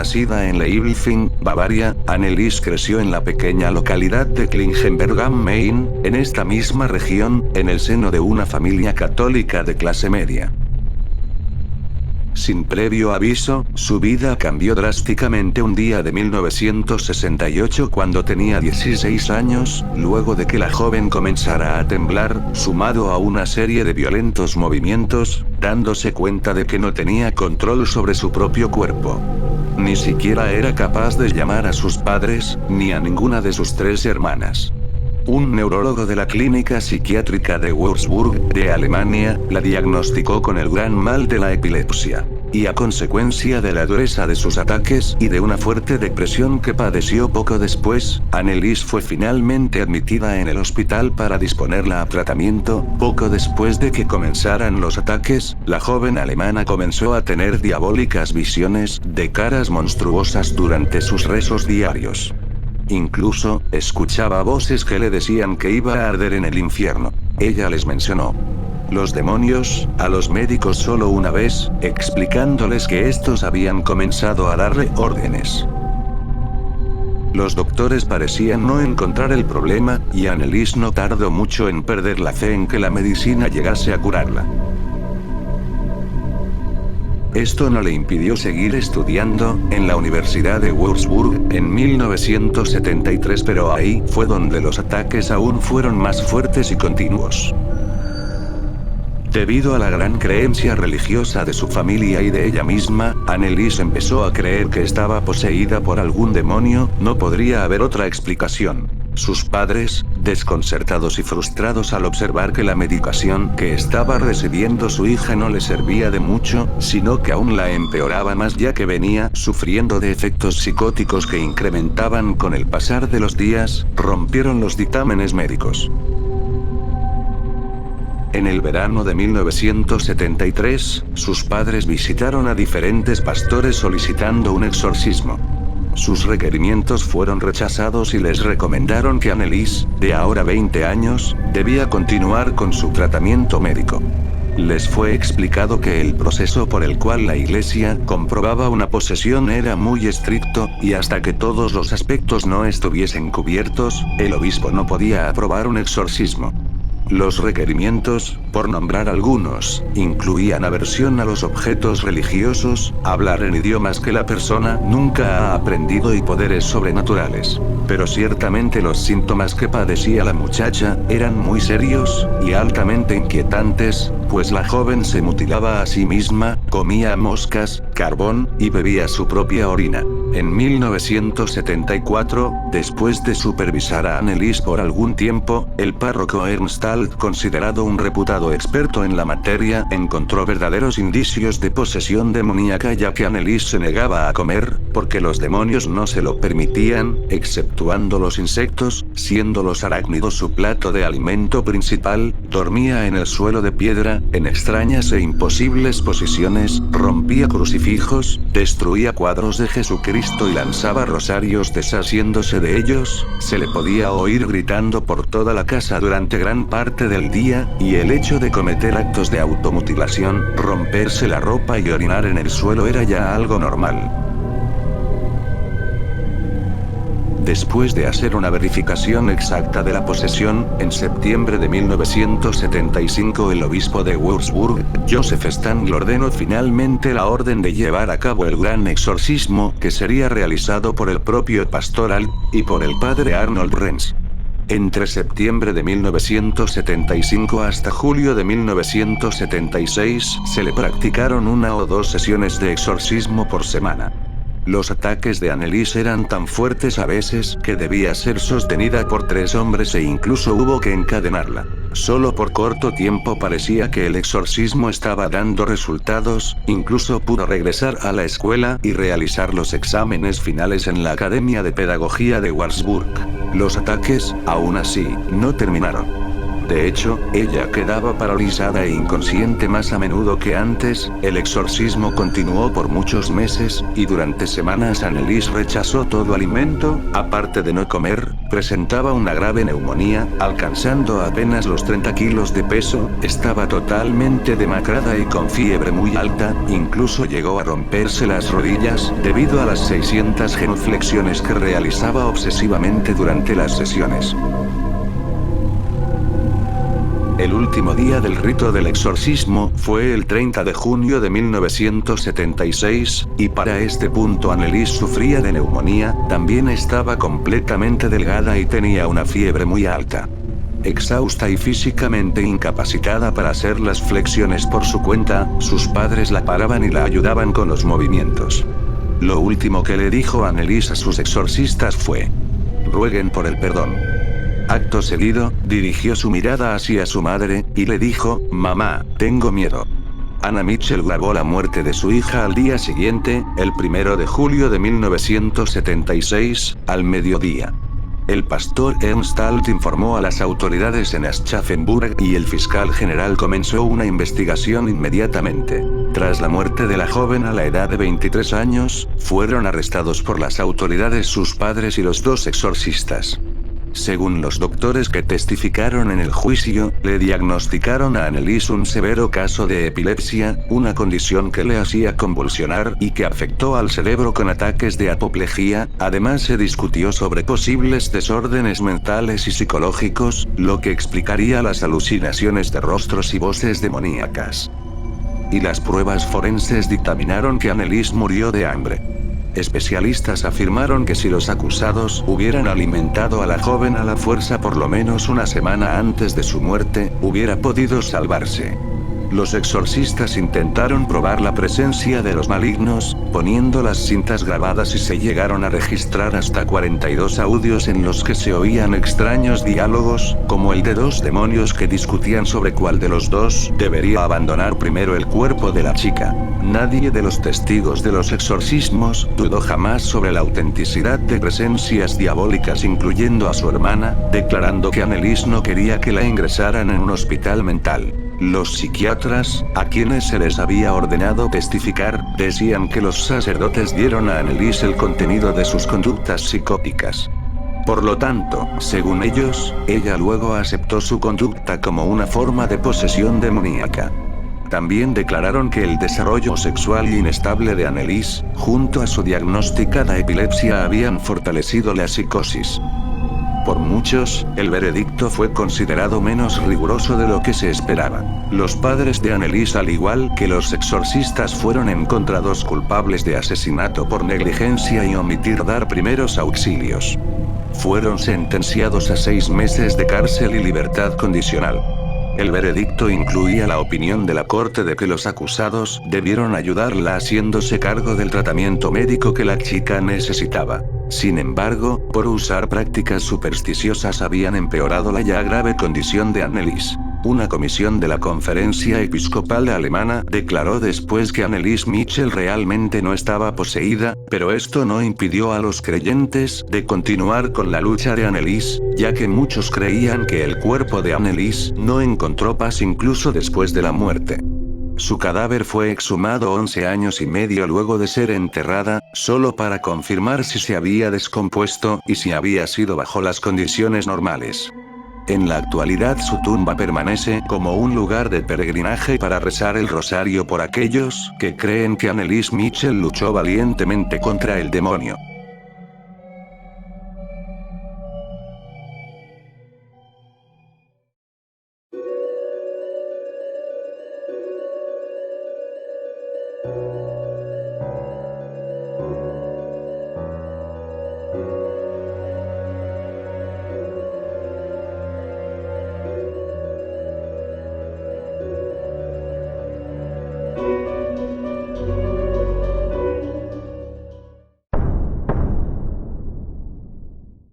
nacida en Leibelfing, Bavaria, Annelies creció en la pequeña localidad de Klingenberg am Main, en esta misma región, en el seno de una familia católica de clase media. Sin previo aviso, su vida cambió drásticamente un día de 1968 cuando tenía 16 años, luego de que la joven comenzara a temblar, sumado a una serie de violentos movimientos, dándose cuenta de que no tenía control sobre su propio cuerpo. Ni siquiera era capaz de llamar a sus padres, ni a ninguna de sus 3 hermanas. Un neurólogo de la clínica psiquiátrica de Würzburg, de Alemania, la diagnosticó con el gran mal de la epilepsia. Y a consecuencia de la dureza de sus ataques y de una fuerte depresión que padeció poco después, Annelies fue finalmente admitida en el hospital para disponerla a tratamiento. Poco después de que comenzaran los ataques, la joven alemana comenzó a tener diabólicas visiones de caras monstruosas durante sus rezos diarios. Incluso, escuchaba voces que le decían que iba a arder en el infierno. Ella les mencionó los demonios a los médicos solo una vez, explicándoles que estos habían comenzado a darle órdenes. Los doctores parecían no encontrar el problema, y Annelies no tardó mucho en perder la fe en que la medicina llegase a curarla. Esto no le impidió seguir estudiando en la Universidad de Würzburg en 1973, pero ahí fue donde los ataques aún fueron más fuertes y continuos. Debido a la gran creencia religiosa de su familia y de ella misma, Annelies empezó a creer que estaba poseída por algún demonio. No podría haber otra explicación. Sus padres, desconcertados y frustrados al observar que la medicación que estaba recibiendo su hija no le servía de mucho, sino que aún la empeoraba más ya que venía sufriendo de efectos psicóticos que incrementaban con el pasar de los días, rompieron los dictámenes médicos. En el verano de 1973, sus padres visitaron a diferentes pastores solicitando un exorcismo. Sus requerimientos fueron rechazados y les recomendaron que Annelies, de ahora 20 años, debía continuar con su tratamiento médico. Les fue explicado que el proceso por el cual la iglesia comprobaba una posesión era muy estricto, y hasta que todos los aspectos no estuviesen cubiertos, el obispo no podía aprobar un exorcismo. Los requerimientos, por nombrar algunos, incluían aversión a los objetos religiosos, hablar en idiomas que la persona nunca ha aprendido y poderes sobrenaturales. Pero ciertamente los síntomas que padecía la muchacha eran muy serios y altamente inquietantes, pues la joven se mutilaba a sí misma, comía moscas, carbón, y bebía su propia orina. En 1974, después de supervisar a Annelies por algún tiempo, el párroco Ernst Alt, considerado un reputado experto en la materia, encontró verdaderos indicios de posesión demoníaca ya que Annelies se negaba a comer, porque los demonios no se lo permitían, exceptuando los insectos, siendo los arácnidos su plato de alimento principal, dormía en el suelo de piedra, en extrañas e imposibles posiciones, rompía crucifijos, destruía cuadros de Jesucristo y lanzaba rosarios deshaciéndose de ellos, se le podía oír gritando por toda la casa durante gran parte del día, y el hecho de cometer actos de automutilación, romperse la ropa y orinar en el suelo era ya algo normal. Después de hacer una verificación exacta de la posesión, en septiembre de 1975 el obispo de Würzburg, Joseph Stangl, ordenó finalmente la orden de llevar a cabo el gran exorcismo, que sería realizado por el propio pastor Alt y por el padre Arnold Renz. Entre septiembre de 1975 hasta julio de 1976, se le practicaron 1 o 2 sesiones de exorcismo por semana. Los ataques de Annelies eran tan fuertes a veces que debía ser sostenida por 3 hombres e incluso hubo que encadenarla. Solo por corto tiempo parecía que el exorcismo estaba dando resultados, incluso pudo regresar a la escuela y realizar los exámenes finales en la Academia de Pedagogía de Würzburg. Los ataques, aún así, no terminaron. De hecho, ella quedaba paralizada e inconsciente más a menudo que antes. El exorcismo continuó por muchos meses, y durante semanas Anneliese rechazó todo alimento, aparte de no comer, presentaba una grave neumonía, alcanzando apenas los 30 kilos de peso, estaba totalmente demacrada y con fiebre muy alta, incluso llegó a romperse las rodillas, debido a las 600 genuflexiones que realizaba obsesivamente durante las sesiones. El último día del rito del exorcismo fue el 30 de junio de 1976, y para este punto Anneliese sufría de neumonía, también estaba completamente delgada y tenía una fiebre muy alta. Exhausta y físicamente incapacitada para hacer las flexiones por su cuenta, sus padres la paraban y la ayudaban con los movimientos. Lo último que le dijo Anneliese a sus exorcistas fue: rueguen por el perdón. Acto seguido, dirigió su mirada hacia su madre, y le dijo: mamá, tengo miedo. Anna Mitchell grabó la muerte de su hija al día siguiente, el 1 de julio de 1976, al mediodía. El pastor Ernst Alt informó a las autoridades en Aschaffenburg y el fiscal general comenzó una investigación inmediatamente. Tras la muerte de la joven a la edad de 23 años, fueron arrestados por las autoridades sus padres y los dos exorcistas. Según los doctores que testificaron en el juicio, le diagnosticaron a Anneliese un severo caso de epilepsia, una condición que le hacía convulsionar y que afectó al cerebro con ataques de apoplejía. Además se discutió sobre posibles desórdenes mentales y psicológicos, lo que explicaría las alucinaciones de rostros y voces demoníacas. Y las pruebas forenses dictaminaron que Anneliese murió de hambre. Especialistas afirmaron que si los acusados hubieran alimentado a la joven a la fuerza por lo menos una semana antes de su muerte, hubiera podido salvarse. Los exorcistas intentaron probar la presencia de los malignos, poniendo las cintas grabadas y se llegaron a registrar hasta 42 audios en los que se oían extraños diálogos, como el de dos demonios que discutían sobre cuál de los dos debería abandonar primero el cuerpo de la chica. Nadie de los testigos de los exorcismos dudó jamás sobre la autenticidad de presencias diabólicas, incluyendo a su hermana, declarando que Anneliese no quería que la ingresaran en un hospital mental. Los psiquiatras, a quienes se les había ordenado testificar, decían que los sacerdotes dieron a Anneliese el contenido de sus conductas psicóticas. Por lo tanto, según ellos, ella luego aceptó su conducta como una forma de posesión demoníaca. También declararon que el desarrollo sexual inestable de Anneliese, junto a su diagnosticada epilepsia, habían fortalecido la psicosis. Por muchos, el veredicto fue considerado menos riguroso de lo que se esperaba. Los padres de Anneliese, al igual que los exorcistas, fueron encontrados culpables de asesinato por negligencia y omitir dar primeros auxilios. Fueron sentenciados a 6 meses de cárcel y libertad condicional. El veredicto incluía la opinión de la corte de que los acusados debieron ayudarla haciéndose cargo del tratamiento médico que la chica necesitaba. Sin embargo, por usar prácticas supersticiosas habían empeorado la ya grave condición de Anneliese. Una comisión de la Conferencia Episcopal Alemana declaró después que Anneliese Mitchell realmente no estaba poseída, pero esto no impidió a los creyentes de continuar con la lucha de Anneliese, ya que muchos creían que el cuerpo de Anneliese no encontró paz incluso después de la muerte. Su cadáver fue exhumado 11 años y medio luego de ser enterrada, solo para confirmar si se había descompuesto y si había sido bajo las condiciones normales. En la actualidad su tumba permanece como un lugar de peregrinaje para rezar el rosario por aquellos que creen que Anneliese Mitchell luchó valientemente contra el demonio.